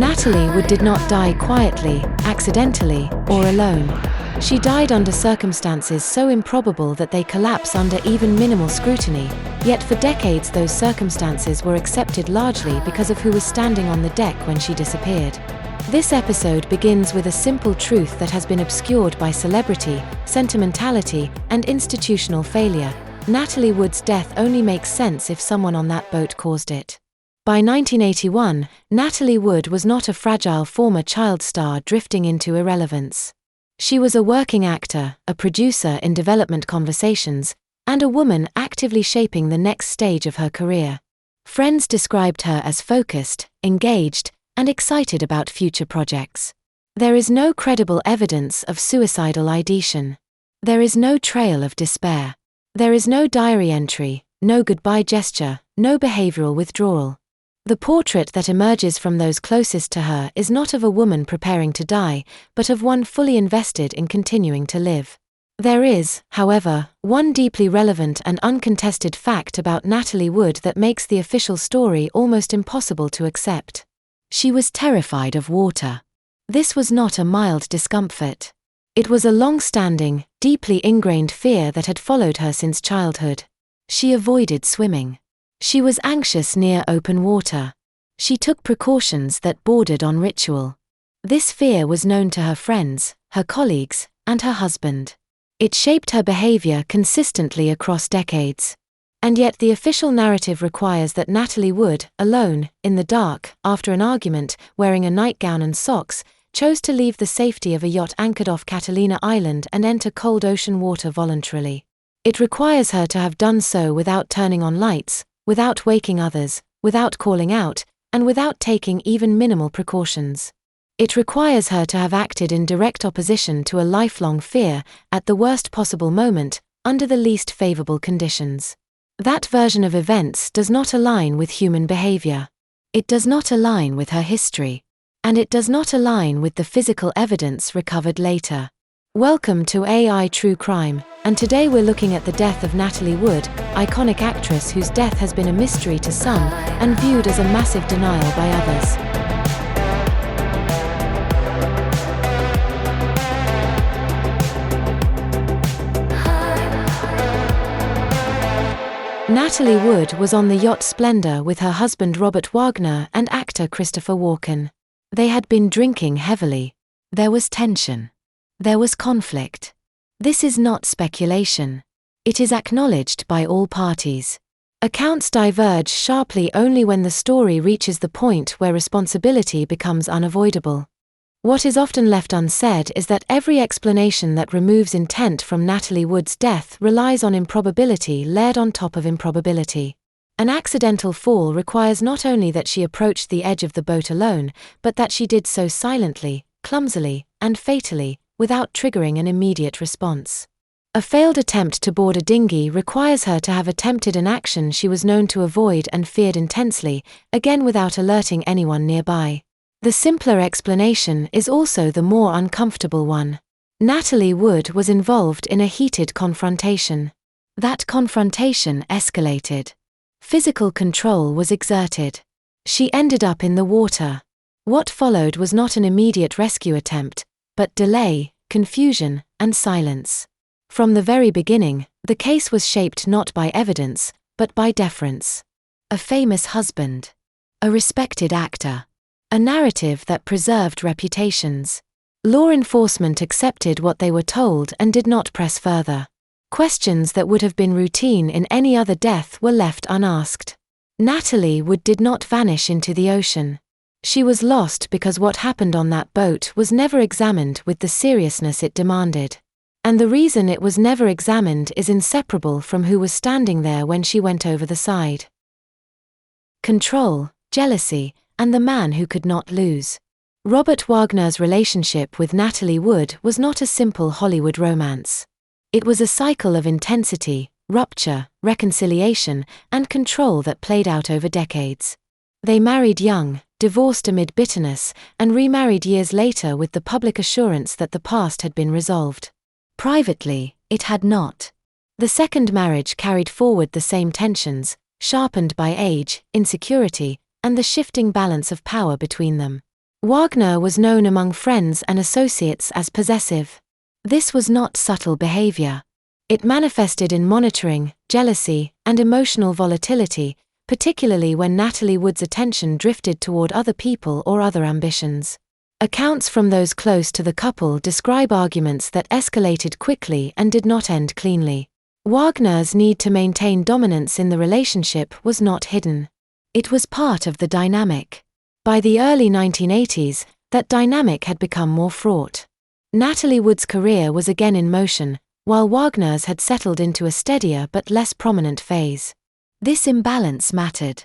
Natalie Wood did not die quietly, accidentally, or alone. She died under circumstances so improbable that they collapse under even minimal scrutiny, yet for decades those circumstances were accepted largely because of who was standing on the deck when she disappeared. This episode begins with a simple truth that has been obscured by celebrity, sentimentality, and institutional failure. Natalie Wood's death only makes sense if someone on that boat caused it. By 1981, Natalie Wood was not a fragile former child star drifting into irrelevance. She was a working actor, a producer in development conversations, and a woman actively shaping the next stage of her career. Friends described her as focused, engaged, and excited about future projects. There is no credible evidence of suicidal ideation. There is no trail of despair. There is no diary entry, no goodbye gesture, no behavioral withdrawal. The portrait that emerges from those closest to her is not of a woman preparing to die, but of one fully invested in continuing to live. There is, however, one deeply relevant and uncontested fact about Natalie Wood that makes the official story almost impossible to accept. She was terrified of water. This was not a mild discomfort. It was a long-standing, deeply ingrained fear that had followed her since childhood. She avoided swimming. She was anxious near open water. She took precautions that bordered on ritual. This fear was known to her friends, her colleagues, and her husband. It shaped her behavior consistently across decades. And yet the official narrative requires that Natalie Wood, alone, in the dark, after an argument, wearing a nightgown and socks, chose to leave the safety of a yacht anchored off Catalina Island and enter cold ocean water voluntarily. It requires her to have done so without turning on lights, without waking others, without calling out, and without taking even minimal precautions. It requires her to have acted in direct opposition to a lifelong fear, at the worst possible moment, under the least favorable conditions. That version of events does not align with human behavior. It does not align with her history. And it does not align with the physical evidence recovered later. Welcome to AI True Crime, and today we're looking at the death of Natalie Wood, iconic actress whose death has been a mystery to some and viewed as a massive denial by others. Natalie Wood was on the yacht Splendour with her husband Robert Wagner and actor Christopher Walken. They had been drinking heavily. There was tension. There was conflict. This is not speculation. It is acknowledged by all parties. Accounts diverge sharply only when the story reaches the point where responsibility becomes unavoidable. What is often left unsaid is that every explanation that removes intent from Natalie Wood's death relies on improbability layered on top of improbability. An accidental fall requires not only that she approached the edge of the boat alone, but that she did so silently, clumsily, and fatally, without triggering an immediate response. A failed attempt to board a dinghy requires her to have attempted an action she was known to avoid and feared intensely, again without alerting anyone nearby. The simpler explanation is also the more uncomfortable one. Natalie Wood was involved in a heated confrontation. That confrontation escalated. Physical control was exerted. She ended up in the water. What followed was not an immediate rescue attempt, but delay, confusion, and silence. From the very beginning, the case was shaped not by evidence, but by deference. A famous husband. A respected actor. A narrative that preserved reputations. Law enforcement accepted what they were told and did not press further. Questions that would have been routine in any other death were left unasked. Natalie Wood did not vanish into the ocean. She was lost because what happened on that boat was never examined with the seriousness it demanded. And the reason it was never examined is inseparable from who was standing there when she went over the side. Control, jealousy, and the man who could not lose. Robert Wagner's relationship with Natalie Wood was not a simple Hollywood romance. It was a cycle of intensity, rupture, reconciliation, and control that played out over decades. They married young, divorced amid bitterness, and remarried years later with the public assurance that the past had been resolved. Privately, it had not. The second marriage carried forward the same tensions, sharpened by age, insecurity, and the shifting balance of power between them. Wagner was known among friends and associates as possessive. This was not subtle behavior. It manifested in monitoring, jealousy, and emotional volatility, particularly when Natalie Wood's attention drifted toward other people or other ambitions. Accounts from those close to the couple describe arguments that escalated quickly and did not end cleanly. Wagner's need to maintain dominance in the relationship was not hidden. It was part of the dynamic. By the early 1980s, that dynamic had become more fraught. Natalie Wood's career was again in motion, while Wagner's had settled into a steadier but less prominent phase. This imbalance mattered.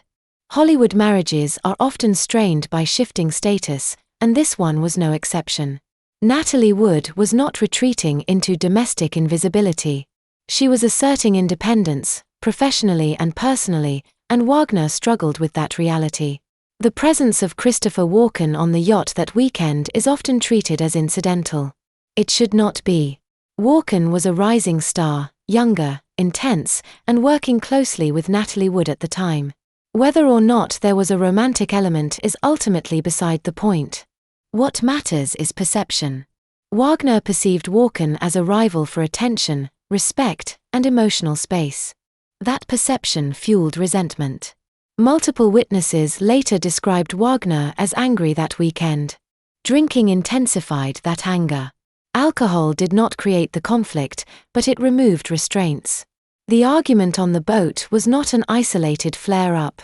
Hollywood marriages are often strained by shifting status, and this one was no exception. Natalie Wood was not retreating into domestic invisibility. She was asserting independence, professionally and personally, and Wagner struggled with that reality. The presence of Christopher Walken on the yacht that weekend is often treated as incidental. It should not be. Walken was a rising star, younger, intense, and working closely with Natalie Wood at the time. Whether or not there was a romantic element is ultimately beside the point. What matters is perception. Wagner perceived Walken as a rival for attention, respect, and emotional space. That perception fueled resentment. Multiple witnesses later described Wagner as angry that weekend. Drinking intensified that anger. Alcohol did not create the conflict, but it removed restraints. The argument on the boat was not an isolated flare-up.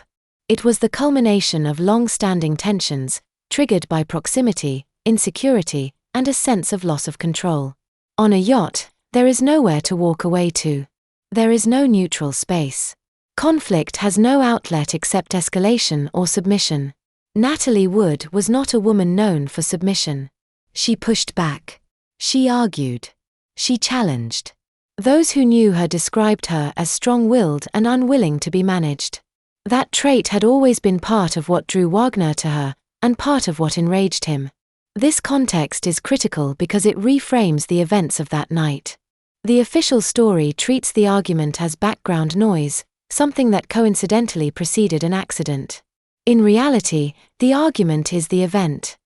It was the culmination of long-standing tensions, triggered by proximity, insecurity, and a sense of loss of control. On a yacht, there is nowhere to walk away to. There is no neutral space. Conflict has no outlet except escalation or submission. Natalie Wood was not a woman known for submission. She pushed back. She argued. She challenged. Those who knew her described her as strong-willed and unwilling to be managed. That trait had always been part of what drew Wagner to her, and part of what enraged him. This context is critical because it reframes the events of that night. The official story treats the argument as background noise, something that coincidentally preceded an accident. In reality, the argument is the event.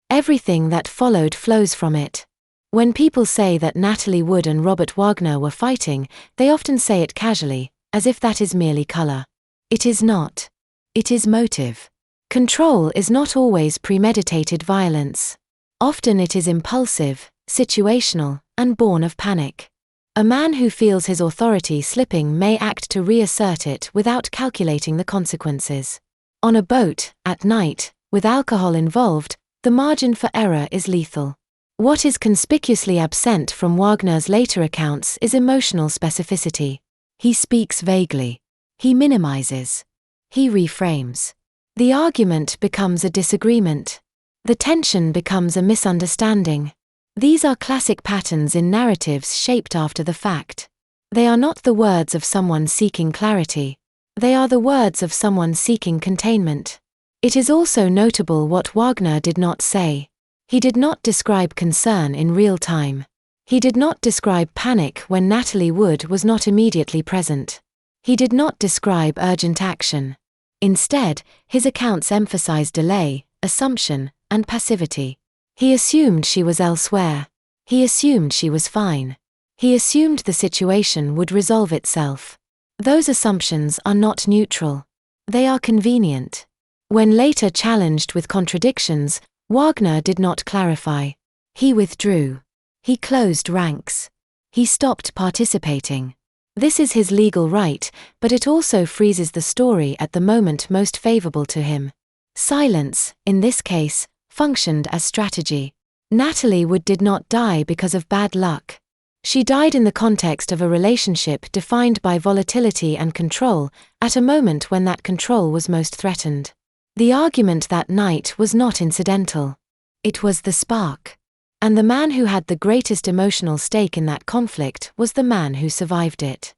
Everything that followed flows from it. When people say that Natalie Wood and Robert Wagner were fighting, they often say it casually, as if that is merely color. It is not. It is motive. Control is not always premeditated violence. Often it is impulsive, situational, and born of panic. A man who feels his authority slipping may act to reassert it without calculating the consequences. On a boat, at night, with alcohol involved, the margin for error is lethal. What is conspicuously absent from Wagner's later accounts is emotional specificity. He speaks vaguely. He minimizes. He reframes. The argument becomes a disagreement. The tension becomes a misunderstanding. These are classic patterns in narratives shaped after the fact. They are not the words of someone seeking clarity. They are the words of someone seeking containment. It is also notable what Wagner did not say. He did not describe concern in real time. He did not describe panic when Natalie Wood was not immediately present. He did not describe urgent action. Instead, his accounts emphasize delay, assumption, and passivity. He assumed she was elsewhere. He assumed she was fine. He assumed the situation would resolve itself. Those assumptions are not neutral. They are convenient. When later challenged with contradictions, Wagner did not clarify. He withdrew. He closed ranks. He stopped participating. This is his legal right, but it also freezes the story at the moment most favorable to him. Silence, in this case, functioned as strategy. Natalie Wood did not die because of bad luck. She died in the context of a relationship defined by volatility and control, at a moment when that control was most threatened. The argument that night was not incidental. It was the spark. And the man who had the greatest emotional stake in that conflict was the man who survived it.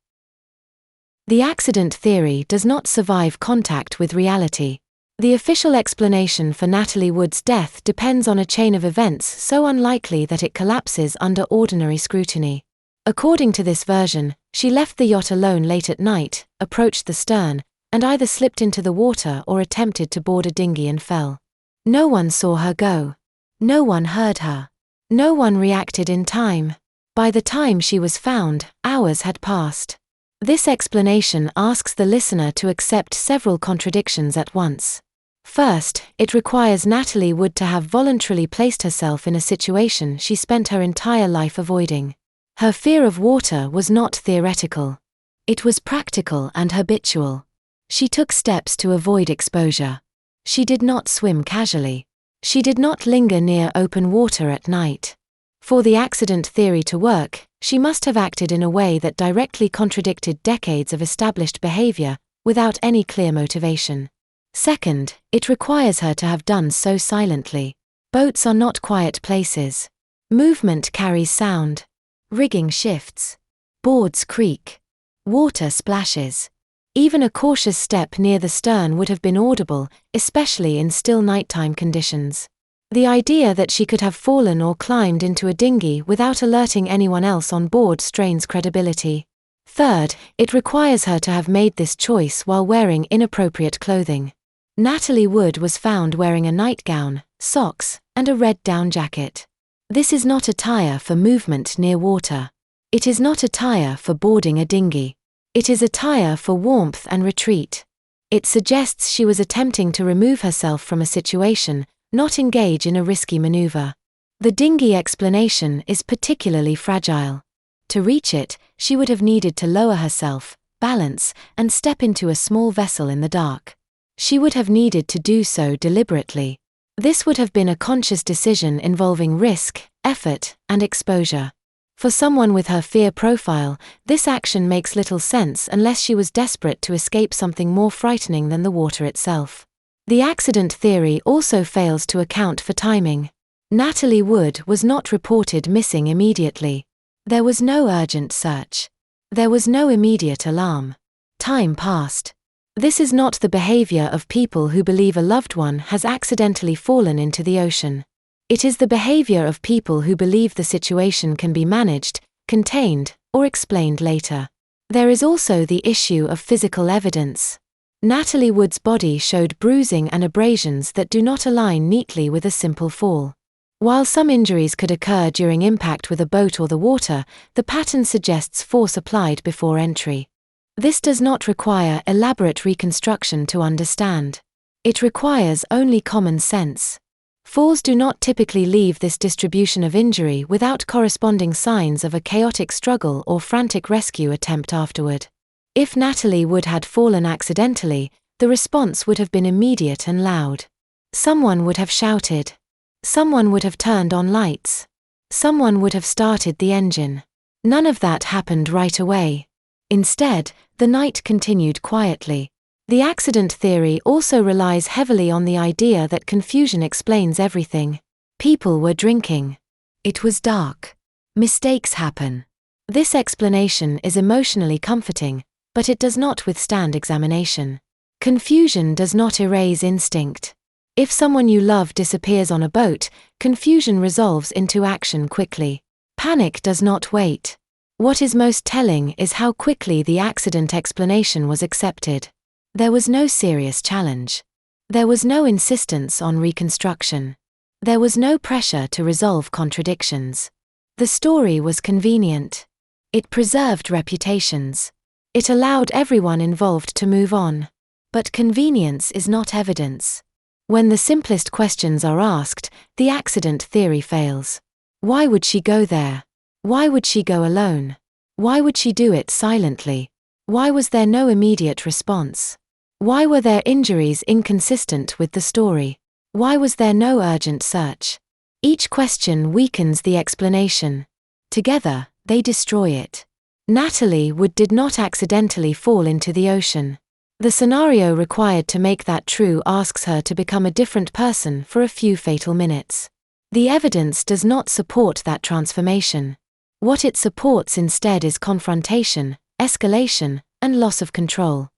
The accident theory does not survive contact with reality. The official explanation for Natalie Wood's death depends on a chain of events so unlikely that it collapses under ordinary scrutiny. According to this version, she left the yacht alone late at night, approached the stern, and either slipped into the water or attempted to board a dinghy and fell. No one saw her go. No one heard her. No one reacted in time. By the time she was found, hours had passed. This explanation asks the listener to accept several contradictions at once. First, it requires Natalie Wood to have voluntarily placed herself in a situation she spent her entire life avoiding. Her fear of water was not theoretical. It was practical and habitual. She took steps to avoid exposure. She did not swim casually. She did not linger near open water at night. For the accident theory to work, she must have acted in a way that directly contradicted decades of established behavior, without any clear motivation. Second, it requires her to have done so silently. Boats are not quiet places. Movement carries sound. Rigging shifts. Boards creak. Water splashes. Even a cautious step near the stern would have been audible, especially in still nighttime conditions. The idea that she could have fallen or climbed into a dinghy without alerting anyone else on board strains credibility. Third, it requires her to have made this choice while wearing inappropriate clothing. Natalie Wood was found wearing a nightgown, socks, and a red down jacket. This is not attire for movement near water. It is not attire for boarding a dinghy. It is attire for warmth and retreat. It suggests she was attempting to remove herself from a situation, not engage in a risky maneuver. The dinghy explanation is particularly fragile. To reach it, she would have needed to lower herself, balance, and step into a small vessel in the dark. She would have needed to do so deliberately. This would have been a conscious decision involving risk, effort, and exposure. For someone with her fear profile, this action makes little sense unless she was desperate to escape something more frightening than the water itself. The accident theory also fails to account for timing. Natalie Wood was not reported missing immediately. There was no urgent search. There was no immediate alarm. Time passed. This is not the behavior of people who believe a loved one has accidentally fallen into the ocean. It is the behavior of people who believe the situation can be managed, contained, or explained later. There is also the issue of physical evidence. Natalie Wood's body showed bruising and abrasions that do not align neatly with a simple fall. While some injuries could occur during impact with a boat or the water, the pattern suggests force applied before entry. This does not require elaborate reconstruction to understand. It requires only common sense. Falls do not typically leave this distribution of injury without corresponding signs of a chaotic struggle or frantic rescue attempt afterward. If Natalie Wood had fallen accidentally, the response would have been immediate and loud. Someone would have shouted. Someone would have turned on lights. Someone would have started the engine. None of that happened right away. Instead, the night continued quietly. The accident theory also relies heavily on the idea that confusion explains everything. People were drinking. It was dark. Mistakes happen. This explanation is emotionally comforting, but it does not withstand examination. Confusion does not erase instinct. If someone you love disappears on a boat, confusion resolves into action quickly. Panic does not wait. What is most telling is how quickly the accident explanation was accepted. There was no serious challenge. There was no insistence on reconstruction. There was no pressure to resolve contradictions. The story was convenient. It preserved reputations. It allowed everyone involved to move on. But convenience is not evidence. When the simplest questions are asked, the accident theory fails. Why would she go there? Why would she go alone? Why would she do it silently? Why was there no immediate response? Why were their injuries inconsistent with the story? Why was there no urgent search? Each question weakens the explanation. Together, they destroy it. Natalie Wood did not accidentally fall into the ocean. The scenario required to make that true asks her to become a different person for a few fatal minutes. The evidence does not support that transformation. What it supports instead is confrontation, escalation, and loss of control.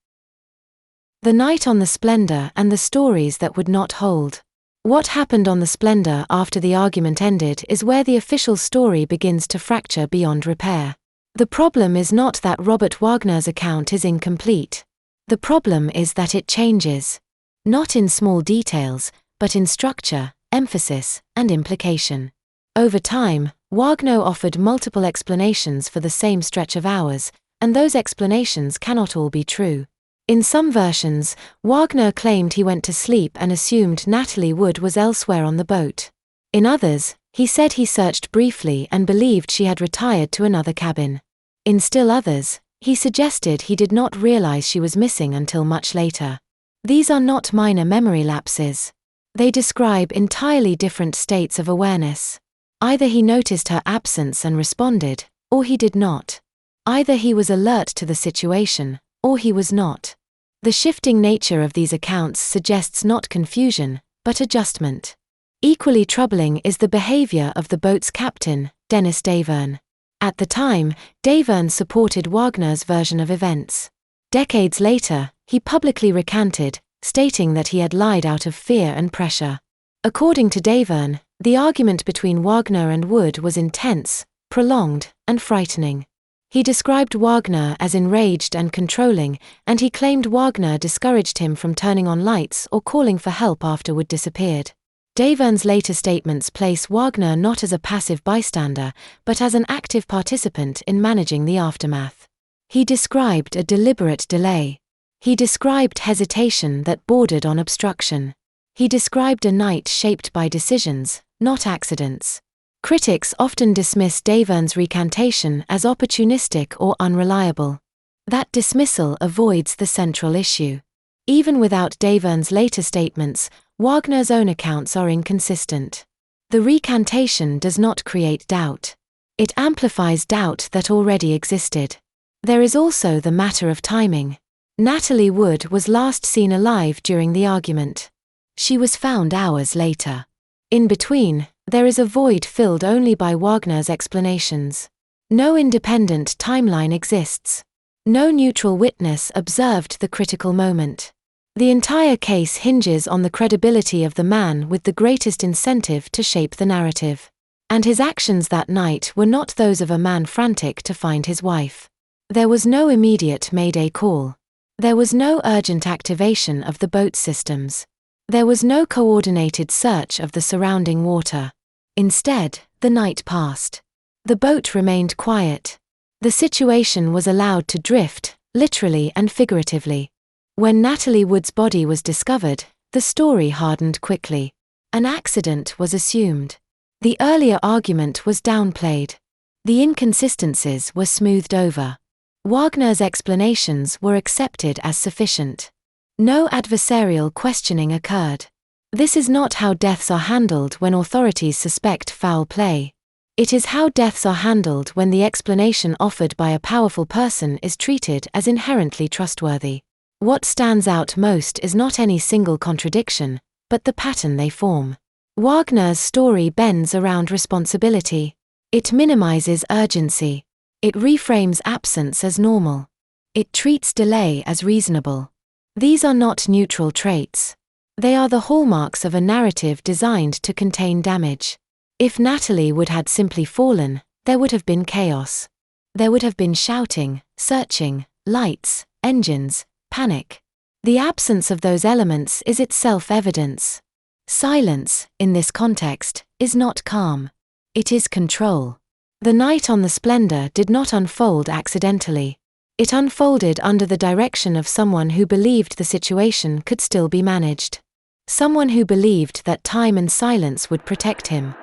The night on the Splendour and the stories that would not hold. What happened on the Splendour after the argument ended is where the official story begins to fracture beyond repair. The problem is not that Robert Wagner's account is incomplete. The problem is that it changes. Not in small details, but in structure, emphasis, and implication. Over time, Wagner offered multiple explanations for the same stretch of hours, and those explanations cannot all be true. In some versions, Wagner claimed he went to sleep and assumed Natalie Wood was elsewhere on the boat. In others, he said he searched briefly and believed she had retired to another cabin. In still others, he suggested he did not realize she was missing until much later. These are not minor memory lapses. They describe entirely different states of awareness. Either he noticed her absence and responded, or he did not. Either he was alert to the situation, or he was not. The shifting nature of these accounts suggests not confusion, but adjustment. Equally troubling is the behavior of the boat's captain, Dennis Davern. At the time, Davern supported Wagner's version of events. Decades later, he publicly recanted, stating that he had lied out of fear and pressure. According to Davern, the argument between Wagner and Wood was intense, prolonged, and frightening. He described Wagner as enraged and controlling, and he claimed Wagner discouraged him from turning on lights or calling for help after Wood disappeared. Davern's later statements place Wagner not as a passive bystander, but as an active participant in managing the aftermath. He described a deliberate delay. He described hesitation that bordered on obstruction. He described a night shaped by decisions, not accidents. Critics often dismiss Davern's recantation as opportunistic or unreliable. That dismissal avoids the central issue. Even without Davern's later statements, Wagner's own accounts are inconsistent. The recantation does not create doubt. It amplifies doubt that already existed. There is also the matter of timing. Natalie Wood was last seen alive during the argument. She was found hours later. In between, there is a void filled only by Wagner's explanations. No independent timeline exists. No neutral witness observed the critical moment. The entire case hinges on the credibility of the man with the greatest incentive to shape the narrative. And his actions that night were not those of a man frantic to find his wife. There was no immediate mayday call. There was no urgent activation of the boat systems. There was no coordinated search of the surrounding water. Instead, the night passed. The boat remained quiet. The situation was allowed to drift, literally and figuratively. When Natalie Wood's body was discovered, the story hardened quickly. An accident was assumed. The earlier argument was downplayed. The inconsistencies were smoothed over. Wagner's explanations were accepted as sufficient. No adversarial questioning occurred. This is not how deaths are handled when authorities suspect foul play. It is how deaths are handled when the explanation offered by a powerful person is treated as inherently trustworthy. What stands out most is not any single contradiction, but the pattern they form. Wagner's story bends around responsibility. It minimizes urgency. It reframes absence as normal. It treats delay as reasonable. These are not neutral traits. They are the hallmarks of a narrative designed to contain damage. If Natalie Wood had simply fallen, there would have been chaos. There would have been shouting, searching, lights, engines, panic. The absence of those elements is itself evidence. Silence, in this context, is not calm. It is control. The night on the Splendour did not unfold accidentally. It unfolded under the direction of someone who believed the situation could still be managed. Someone who believed that time and silence would protect him.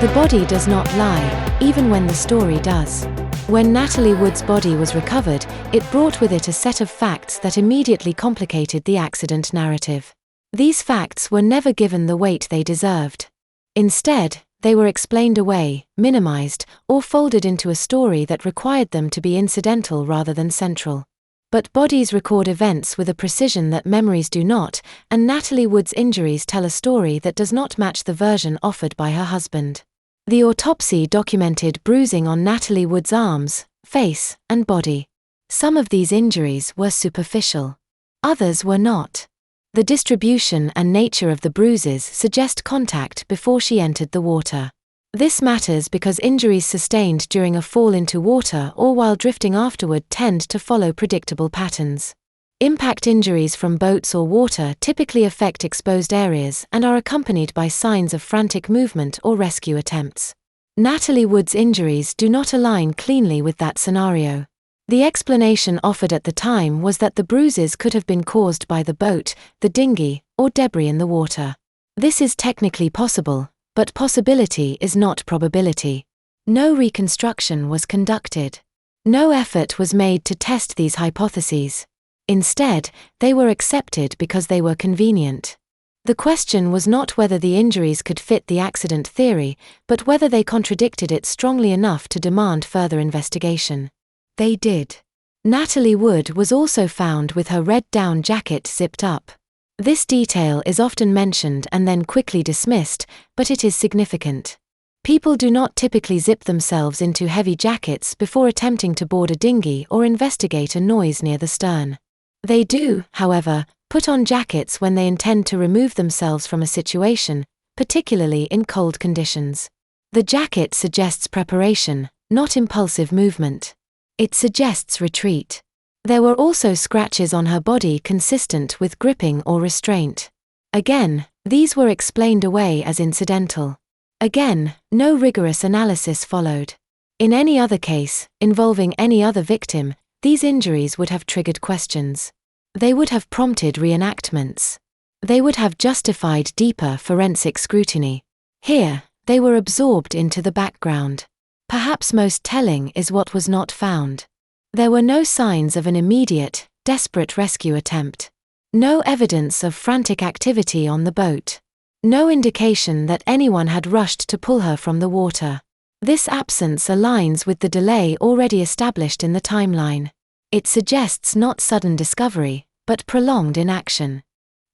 The body does not lie, even when the story does. When Natalie Wood's body was recovered, it brought with it a set of facts that immediately complicated the accident narrative. These facts were never given the weight they deserved. Instead, they were explained away, minimized, or folded into a story that required them to be incidental rather than central. But bodies record events with a precision that memories do not, and Natalie Wood's injuries tell a story that does not match the version offered by her husband. The autopsy documented bruising on Natalie Wood's arms, face, and body. Some of these injuries were superficial. Others were not. The distribution and nature of the bruises suggest contact before she entered the water. This matters because injuries sustained during a fall into water or while drifting afterward tend to follow predictable patterns. Impact injuries from boats or water typically affect exposed areas and are accompanied by signs of frantic movement or rescue attempts. Natalie Wood's injuries do not align cleanly with that scenario. The explanation offered at the time was that the bruises could have been caused by the boat, the dinghy, or debris in the water. This is technically possible, but possibility is not probability. No reconstruction was conducted. No effort was made to test these hypotheses. Instead, they were accepted because they were convenient. The question was not whether the injuries could fit the accident theory, but whether they contradicted it strongly enough to demand further investigation. They did. Natalie Wood was also found with her red down jacket zipped up. This detail is often mentioned and then quickly dismissed, but it is significant. People do not typically zip themselves into heavy jackets before attempting to board a dinghy or investigate a noise near the stern. They do, however, put on jackets when they intend to remove themselves from a situation, particularly in cold conditions. The jacket suggests preparation, not impulsive movement. It suggests retreat. There were also scratches on her body consistent with gripping or restraint. Again, these were explained away as incidental. Again, no rigorous analysis followed. In any other case, involving any other victim, these injuries would have triggered questions. They would have prompted reenactments. They would have justified deeper forensic scrutiny. Here, they were absorbed into the background. Perhaps most telling is what was not found. There were no signs of an immediate, desperate rescue attempt. No evidence of frantic activity on the boat. No indication that anyone had rushed to pull her from the water. This absence aligns with the delay already established in the timeline. It suggests not sudden discovery, but prolonged inaction.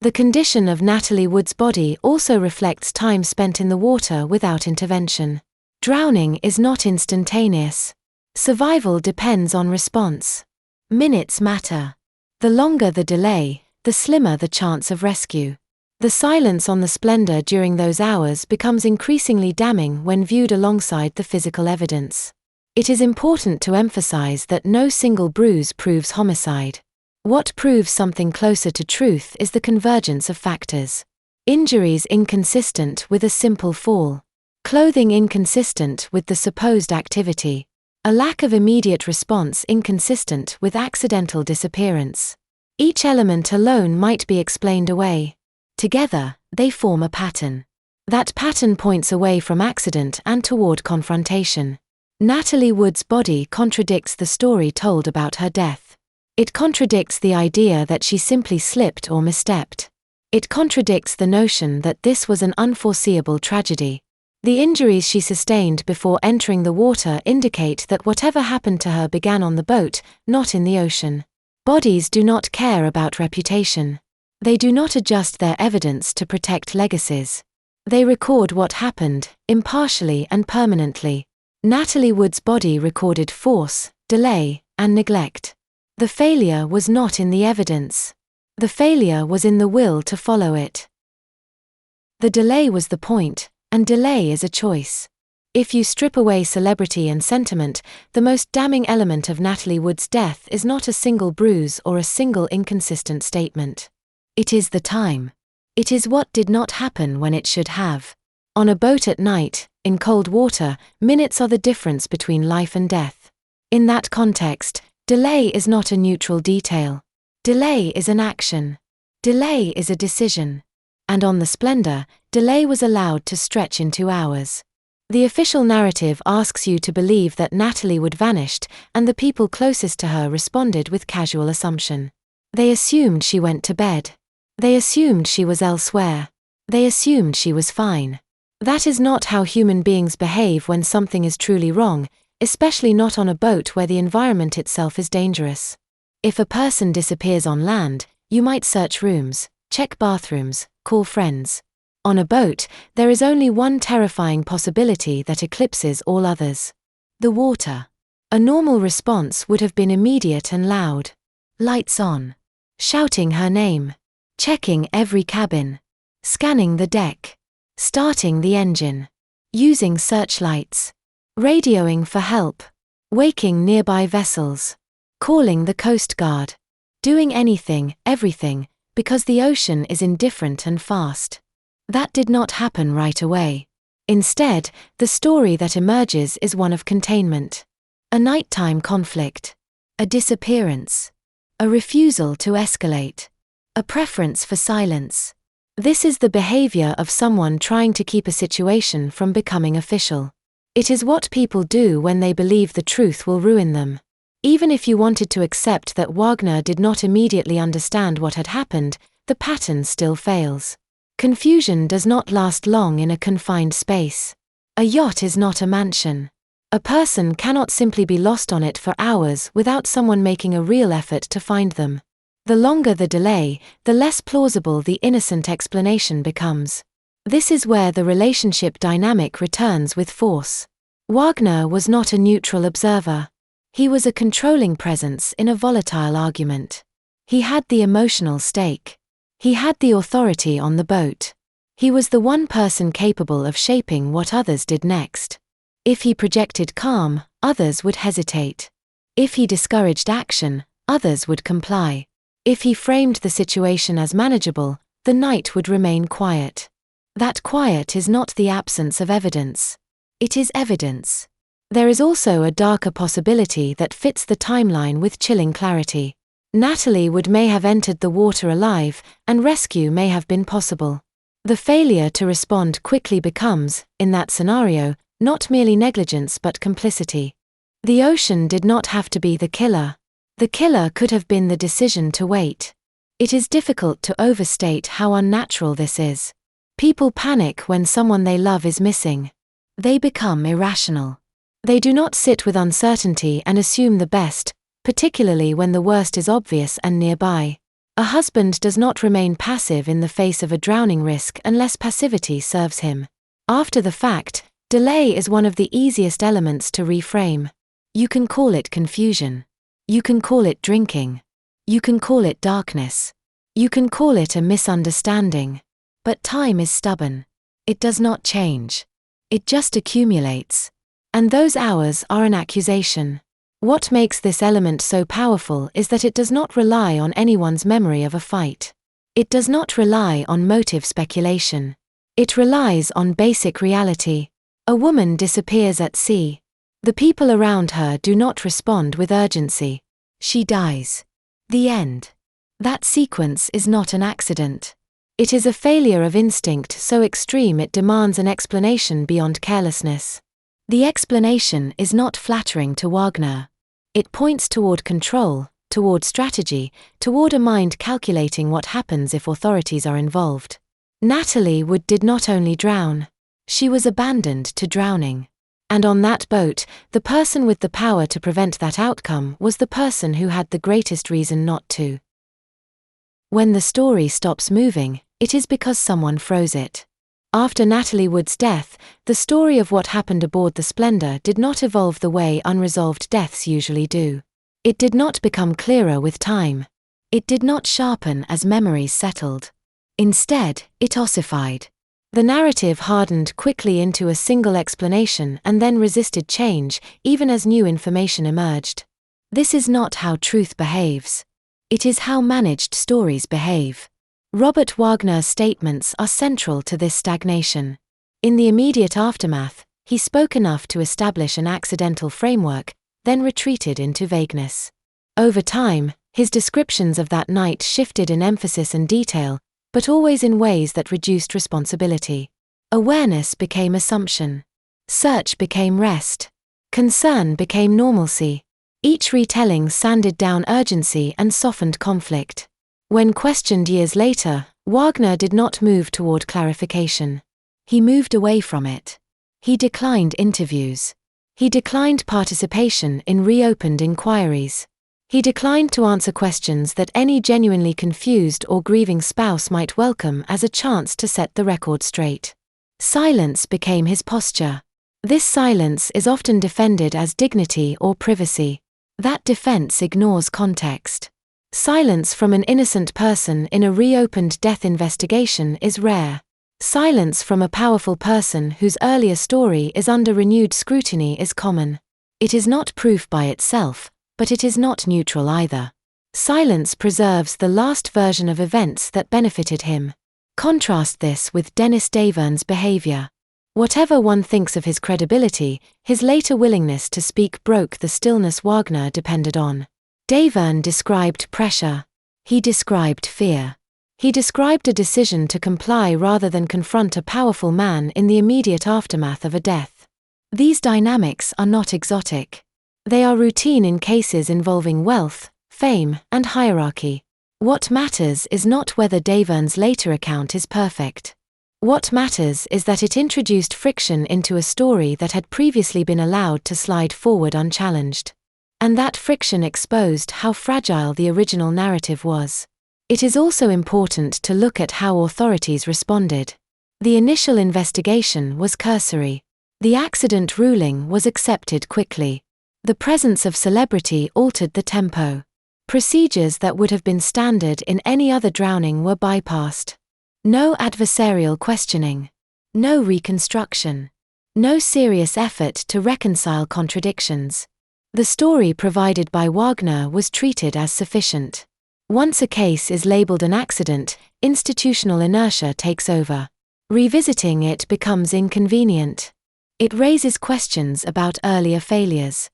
The condition of Natalie Wood's body also reflects time spent in the water without intervention. Drowning is not instantaneous. Survival depends on response. Minutes matter. The longer the delay, the slimmer the chance of rescue. The silence on the Splendour during those hours becomes increasingly damning when viewed alongside the physical evidence. It is important to emphasize that no single bruise proves homicide. What proves something closer to truth is the convergence of factors. Injuries inconsistent with a simple fall. Clothing inconsistent with the supposed activity. A lack of immediate response inconsistent with accidental disappearance. Each element alone might be explained away. Together, they form a pattern. That pattern points away from accident and toward confrontation. Natalie Wood's body contradicts the story told about her death. It contradicts the idea that she simply slipped or misstepped. It contradicts the notion that this was an unforeseeable tragedy. The injuries she sustained before entering the water indicate that whatever happened to her began on the boat, not in the ocean. Bodies do not care about reputation. They do not adjust their evidence to protect legacies. They record what happened, impartially and permanently. Natalie Wood's body recorded force, delay, and neglect. The failure was not in the evidence. The failure was in the will to follow it. The delay was the point, and delay is a choice. If you strip away celebrity and sentiment, the most damning element of Natalie Wood's death is not a single bruise or a single inconsistent statement. It is the time. It is what did not happen when it should have. On a boat at night, in cold water, minutes are the difference between life and death. In that context, delay is not a neutral detail. Delay is an action. Delay is a decision. And on the Splendour, delay was allowed to stretch into hours. The official narrative asks you to believe that Natalie Wood vanished, and the people closest to her responded with casual assumption. They assumed she went to bed. They assumed she was elsewhere. They assumed she was fine. That is not how human beings behave when something is truly wrong, especially not on a boat where the environment itself is dangerous. If a person disappears on land, you might search rooms, check bathrooms, call friends. On a boat, there is only one terrifying possibility that eclipses all others. The water. A normal response would have been immediate and loud. Lights on. Shouting her name. Checking every cabin. Scanning the deck. Starting the engine. using searchlights, radioing for help, waking nearby vessels, calling the Coast Guard, doing anything, everything, because the ocean is indifferent and fast. That did not happen right away. Instead, the story that emerges is one of containment. A nighttime conflict. A disappearance. A refusal to escalate. A preference for silence. This is the behavior of someone trying to keep a situation from becoming official. It is what people do when they believe the truth will ruin them. Even if you wanted to accept that Wagner did not immediately understand what had happened, the pattern still fails. Confusion does not last long in a confined space. A yacht is not a mansion. A person cannot simply be lost on it for hours without someone making a real effort to find them. The longer the delay, the less plausible the innocent explanation becomes. This is where the relationship dynamic returns with force. Wagner was not a neutral observer. He was a controlling presence in a volatile argument. He had the emotional stake. He had the authority on the boat. He was the one person capable of shaping what others did next. If he projected calm, others would hesitate. If he discouraged action, others would comply. If he framed the situation as manageable, the night would remain quiet. That quiet is not the absence of evidence. It is evidence. There is also a darker possibility that fits the timeline with chilling clarity. Natalie Wood may have entered the water alive, and rescue may have been possible. The failure to respond quickly becomes, in that scenario, not merely negligence but complicity. The ocean did not have to be the killer. The killer could have been the decision to wait. It is difficult to overstate how unnatural this is. People panic when someone they love is missing. They become irrational. They do not sit with uncertainty and assume the best, particularly when the worst is obvious and nearby. A husband does not remain passive in the face of a drowning risk unless passivity serves him. After the fact, delay is one of the easiest elements to reframe. You can call it confusion. You can call it drinking. You can call it darkness. You can call it a misunderstanding. But time is stubborn. It does not change. It just accumulates. And those hours are an accusation. What makes this element so powerful is that it does not rely on anyone's memory of a fight. It does not rely on motive speculation. It relies on basic reality. A woman disappears at sea. The people around her do not respond with urgency. She dies. The end. That sequence is not an accident. It is a failure of instinct so extreme it demands an explanation beyond carelessness. The explanation is not flattering to Wagner. It points toward control, toward strategy, toward a mind calculating what happens if authorities are involved. Natalie Wood did not only drown. She was abandoned to drowning. And on that boat, the person with the power to prevent that outcome was the person who had the greatest reason not to. When the story stops moving, it is because someone froze it. After Natalie Wood's death, the story of what happened aboard the Splendour did not evolve the way unresolved deaths usually do. It did not become clearer with time. It did not sharpen as memories settled. Instead, it ossified. The narrative hardened quickly into a single explanation and then resisted change, even as new information emerged. This is not how truth behaves. It is how managed stories behave. Robert Wagner's statements are central to this stagnation. In the immediate aftermath, he spoke enough to establish an accidental framework, then retreated into vagueness. Over time, his descriptions of that night shifted in emphasis and detail, but always in ways that reduced responsibility. Awareness became assumption. Search became rest. Concern became normalcy. Each retelling sanded down urgency and softened conflict. When questioned years later, Wagner did not move toward clarification. He moved away from it. He declined interviews. He declined participation in reopened inquiries. He declined to answer questions that any genuinely confused or grieving spouse might welcome as a chance to set the record straight. Silence became his posture. This silence is often defended as dignity or privacy. That defense ignores context. Silence from an innocent person in a reopened death investigation is rare. Silence from a powerful person whose earlier story is under renewed scrutiny is common. It is not proof by itself, but it is not neutral either. Silence preserves the last version of events that benefited him. Contrast this with Dennis Davern's behavior. Whatever one thinks of his credibility, his later willingness to speak broke the stillness Wagner depended on. Davern described pressure. He described fear. He described a decision to comply rather than confront a powerful man in the immediate aftermath of a death. These dynamics are not exotic. They are routine in cases involving wealth, fame, and hierarchy. What matters is not whether Davern's later account is perfect. What matters is that it introduced friction into a story that had previously been allowed to slide forward unchallenged. And that friction exposed how fragile the original narrative was. It is also important to look at how authorities responded. The initial investigation was cursory. The accident ruling was accepted quickly. The presence of celebrity altered the tempo. Procedures that would have been standard in any other drowning were bypassed. No adversarial questioning. No reconstruction. No serious effort to reconcile contradictions. The story provided by Wagner was treated as sufficient. Once a case is labeled an accident, institutional inertia takes over. Revisiting it becomes inconvenient. It raises questions about earlier failures.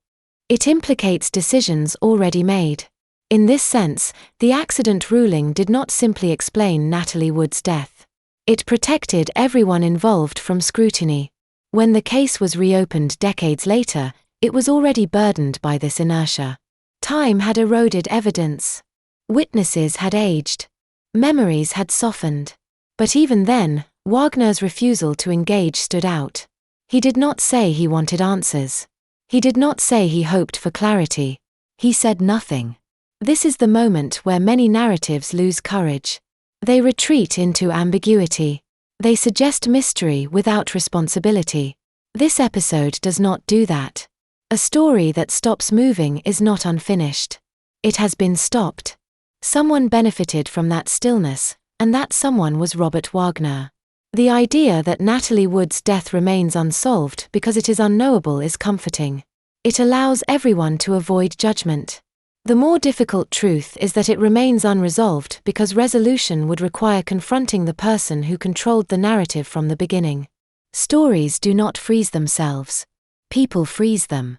It implicates decisions already made. In this sense, the accident ruling did not simply explain Natalie Wood's death. It protected everyone involved from scrutiny. When the case was reopened decades later, it was already burdened by this inertia. Time had eroded evidence. Witnesses had aged. Memories had softened. But even then, Wagner's refusal to engage stood out. He did not say he wanted answers. He did not say he hoped for clarity. He said nothing. This is the moment where many narratives lose courage. They retreat into ambiguity. They suggest mystery without responsibility. This episode does not do that. A story that stops moving is not unfinished. It has been stopped. Someone benefited from that stillness, and that someone was Robert Wagner. The idea that Natalie Wood's death remains unsolved because it is unknowable is comforting. It allows everyone to avoid judgment. The more difficult truth is that it remains unresolved because resolution would require confronting the person who controlled the narrative from the beginning. Stories do not freeze themselves. People freeze them.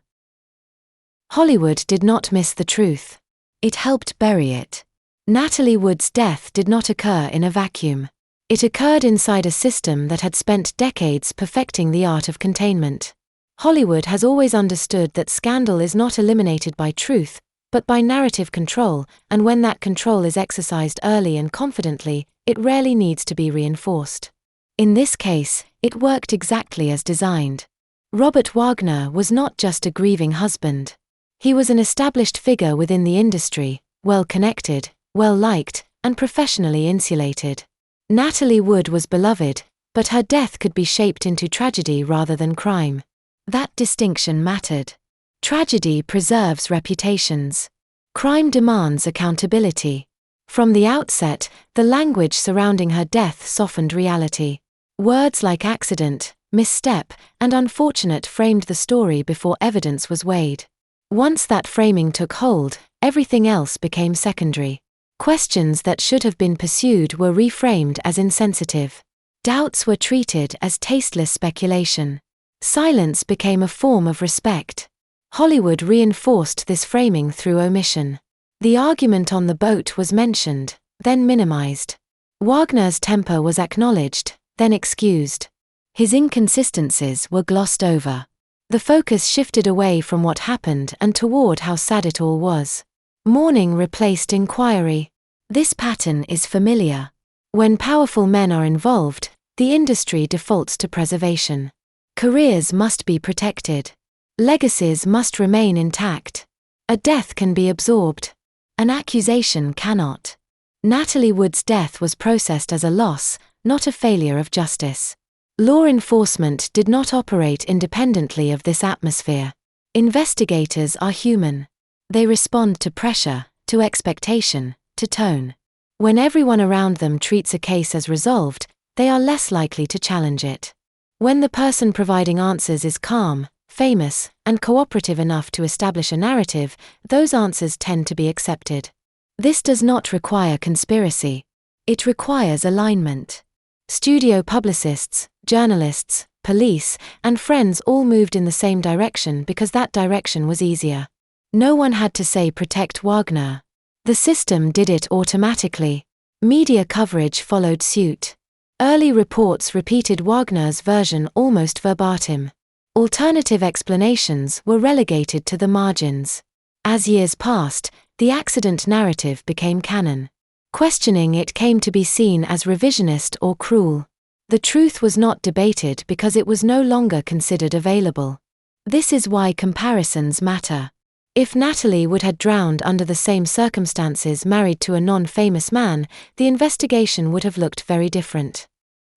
Hollywood did not miss the truth. It helped bury it. Natalie Wood's death did not occur in a vacuum. It occurred inside a system that had spent decades perfecting the art of containment. Hollywood has always understood that scandal is not eliminated by truth, but by narrative control, and when that control is exercised early and confidently, it rarely needs to be reinforced. In this case, it worked exactly as designed. Robert Wagner was not just a grieving husband. He was an established figure within the industry, well-connected, well-liked, and professionally insulated. Natalie Wood was beloved, but her death could be shaped into tragedy rather than crime. That distinction mattered. Tragedy preserves reputations. Crime demands accountability. From the outset, the language surrounding her death softened reality. Words like accident, misstep, and unfortunate framed the story before evidence was weighed. Once that framing took hold, everything else became secondary. Questions that should have been pursued were reframed as insensitive. Doubts were treated as tasteless speculation. Silence became a form of respect. Hollywood reinforced this framing through omission. The argument on the boat was mentioned, then minimized. Wagner's temper was acknowledged, then excused. His inconsistencies were glossed over. The focus shifted away from what happened and toward how sad it all was. Mourning replaced inquiry. This pattern is familiar. When powerful men are involved, the industry defaults to preservation. Careers must be protected. Legacies must remain intact. A death can be absorbed. An accusation cannot. Natalie Wood's death was processed as a loss, not a failure of justice. Law enforcement did not operate independently of this atmosphere. Investigators are human. They respond to pressure, to expectation, to tone. When everyone around them treats a case as resolved, they are less likely to challenge it. When the person providing answers is calm, famous, and cooperative enough to establish a narrative, those answers tend to be accepted. This does not require conspiracy. It requires alignment. Studio publicists, journalists, police, and friends all moved in the same direction because that direction was easier. No one had to say protect Wagner. The system did it automatically. Media coverage followed suit. Early reports repeated Wagner's version almost verbatim. Alternative explanations were relegated to the margins. As years passed, the accident narrative became canon. Questioning it came to be seen as revisionist or cruel. The truth was not debated because it was no longer considered available. This is why comparisons matter. If Natalie Wood had drowned under the same circumstances married to a non-famous man, the investigation would have looked very different.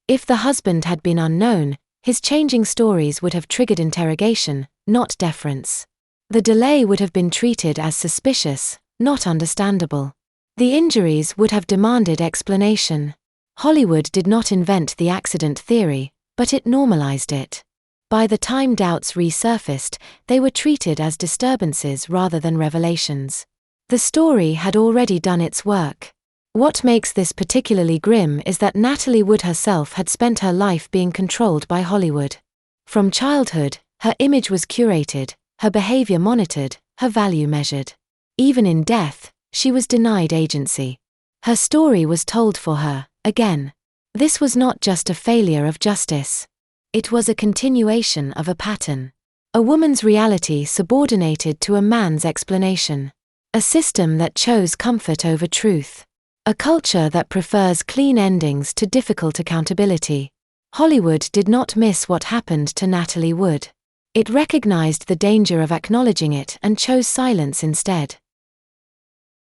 If the husband had been unknown, his changing stories would have triggered interrogation, not deference. The delay would have been treated as suspicious, not understandable. The injuries would have demanded explanation. Hollywood did not invent the accident theory, but it normalized it. By the time doubts resurfaced, they were treated as disturbances rather than revelations. The story had already done its work. What makes this particularly grim is that Natalie Wood herself had spent her life being controlled by Hollywood. From childhood, her image was curated, her behavior monitored, her value measured. Even in death, she was denied agency. Her story was told for her, again. This was not just a failure of justice. It was a continuation of a pattern. A woman's reality subordinated to a man's explanation. A system that chose comfort over truth. A culture that prefers clean endings to difficult accountability. Hollywood did not miss what happened to Natalie Wood. It recognized the danger of acknowledging it and chose silence instead.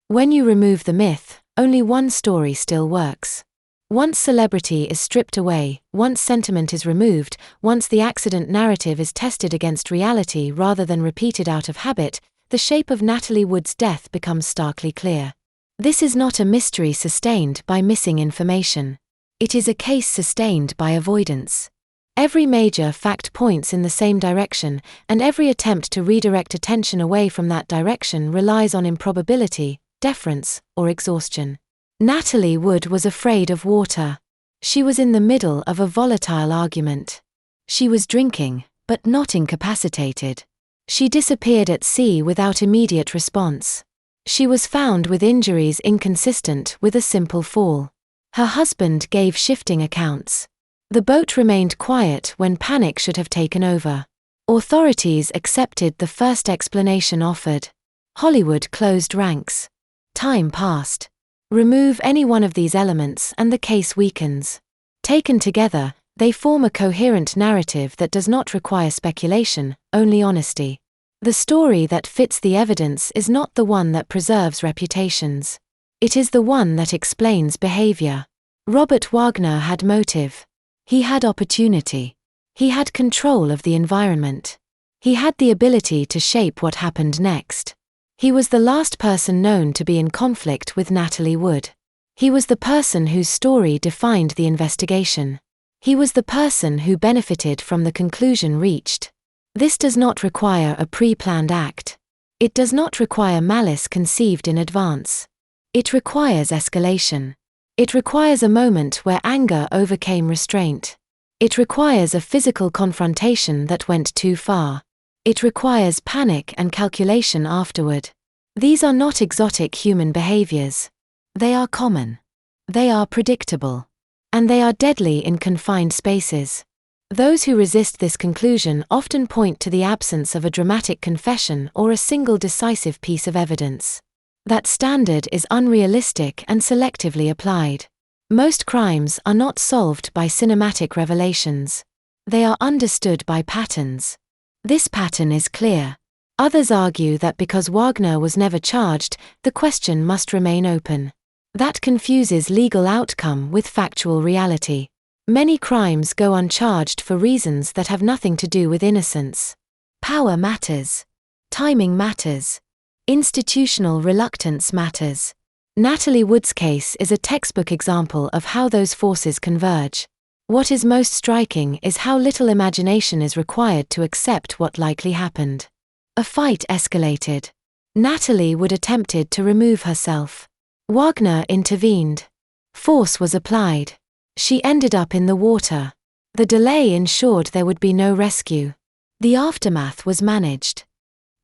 When you remove the myth, only one story still works. Once celebrity is stripped away, once sentiment is removed, once the accident narrative is tested against reality rather than repeated out of habit, the shape of Natalie Wood's death becomes starkly clear. This is not a mystery sustained by missing information. It is a case sustained by avoidance. Every major fact points in the same direction, and every attempt to redirect attention away from that direction relies on improbability, deference, or exhaustion. Natalie Wood was afraid of water. She was in the middle of a volatile argument. She was drinking, but not incapacitated. She disappeared at sea without immediate response. She was found with injuries inconsistent with a simple fall. Her husband gave shifting accounts. The boat remained quiet when panic should have taken over. Authorities accepted the first explanation offered. Hollywood closed ranks. Time passed. Remove any one of these elements and the case weakens. Taken together, they form a coherent narrative that does not require speculation, only honesty. The story that fits the evidence is not the one that preserves reputations. It is the one that explains behavior. Robert Wagner had motive. He had opportunity. He had control of the environment. He had the ability to shape what happened next. He was the last person known to be in conflict with Natalie Wood. He was the person whose story defined the investigation. He was the person who benefited from the conclusion reached. This does not require a pre-planned act. It does not require malice conceived in advance. It requires escalation. It requires a moment where anger overcame restraint. It requires a physical confrontation that went too far. It requires panic and calculation afterward. These are not exotic human behaviors. They are common. They are predictable. And they are deadly in confined spaces. Those who resist this conclusion often point to the absence of a dramatic confession or a single decisive piece of evidence. That standard is unrealistic and selectively applied. Most crimes are not solved by cinematic revelations. They are understood by patterns. This pattern is clear. Others argue that because Wagner was never charged, the question must remain open. That confuses legal outcome with factual reality. Many crimes go uncharged for reasons that have nothing to do with innocence. Power matters. Timing matters. Institutional reluctance matters. Natalie Wood's case is a textbook example of how those forces converge. What is most striking is how little imagination is required to accept what likely happened. A fight escalated. Natalie Wood attempted to remove herself. Wagner intervened. Force was applied. She ended up in the water. The delay ensured there would be no rescue. The aftermath was managed.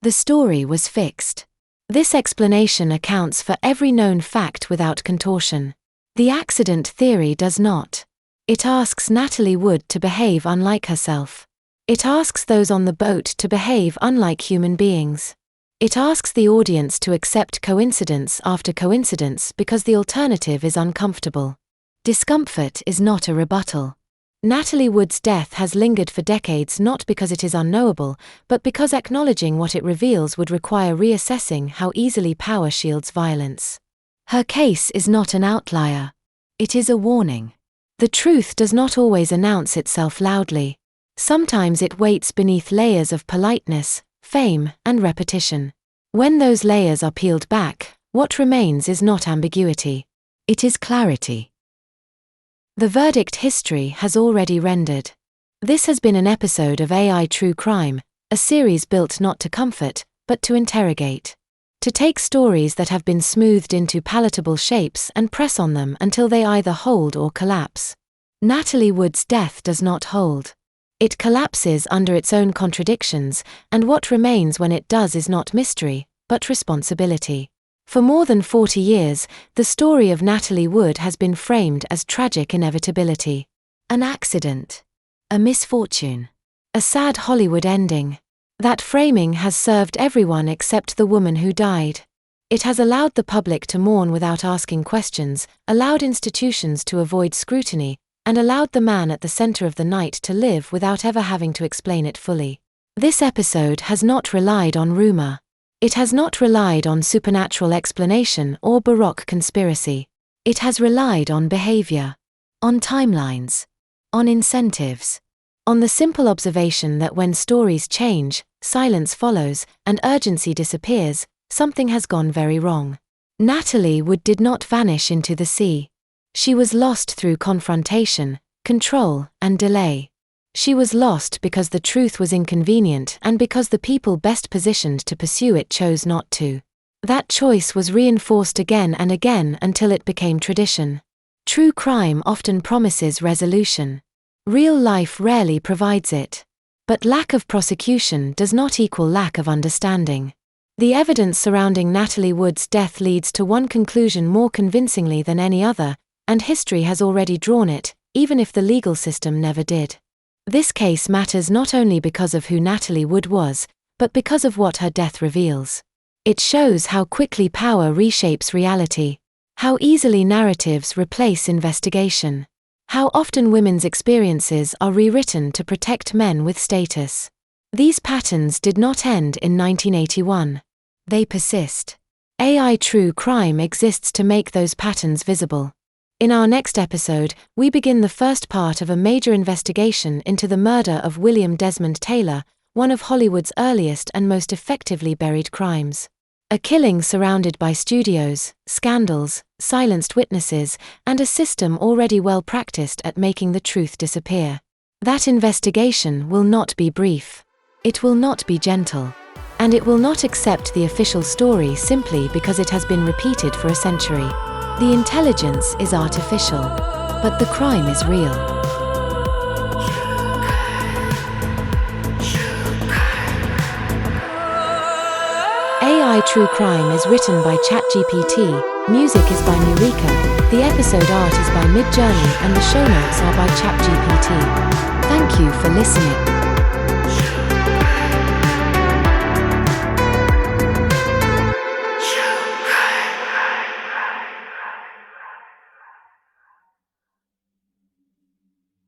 The story was fixed. This explanation accounts for every known fact without contortion. The accident theory does not. It asks Natalie Wood to behave unlike herself. It asks those on the boat to behave unlike human beings. It asks the audience to accept coincidence after coincidence because the alternative is uncomfortable. Discomfort is not a rebuttal. Natalie Wood's death has lingered for decades not because it is unknowable, but because acknowledging what it reveals would require reassessing how easily power shields violence. Her case is not an outlier. It is a warning. The truth does not always announce itself loudly. Sometimes it waits beneath layers of politeness, fame, and repetition. When those layers are peeled back, what remains is not ambiguity. It is clarity. The verdict history has already rendered. This has been an episode of AI True Crime, a series built not to comfort, but to interrogate. To take stories that have been smoothed into palatable shapes and press on them until they either hold or collapse. Natalie Wood's death does not hold. It collapses under its own contradictions, and what remains when it does is not mystery, but responsibility. For more than 40 years, the story of Natalie Wood has been framed as tragic inevitability. An accident. A misfortune. A sad Hollywood ending. That framing has served everyone except the woman who died. It has allowed the public to mourn without asking questions, allowed institutions to avoid scrutiny, and allowed the man at the center of the night to live without ever having to explain it fully. This episode has not relied on rumor. It has not relied on supernatural explanation or Baroque conspiracy. It has relied on behavior. On timelines. On incentives. On the simple observation that when stories change, silence follows, and urgency disappears, something has gone very wrong. Natalie Wood did not vanish into the sea. She was lost through confrontation, control, and delay. She was lost because the truth was inconvenient and because the people best positioned to pursue it chose not to. That choice was reinforced again and again until it became tradition. True crime often promises resolution. Real life rarely provides it. But lack of prosecution does not equal lack of understanding. The evidence surrounding Natalie Wood's death leads to one conclusion more convincingly than any other, and history has already drawn it, even if the legal system never did. This case matters not only because of who Natalie Wood was, but because of what her death reveals. It shows how quickly power reshapes reality, how easily narratives replace investigation, how often women's experiences are rewritten to protect men with status. These patterns did not end in 1981. They persist. AI True Crime exists to make those patterns visible. In our next episode, we begin the first part of a major investigation into the murder of William Desmond Taylor, one of Hollywood's earliest and most effectively buried crimes. A killing surrounded by studios, scandals, silenced witnesses, and a system already well practiced at making the truth disappear. That investigation will not be brief. It will not be gentle. And it will not accept the official story simply because it has been repeated for a century. The intelligence is artificial, but the crime is real. AI True Crime is written by ChatGPT, music is by Murika, the episode art is by Midjourney and the show notes are by ChatGPT. Thank you for listening.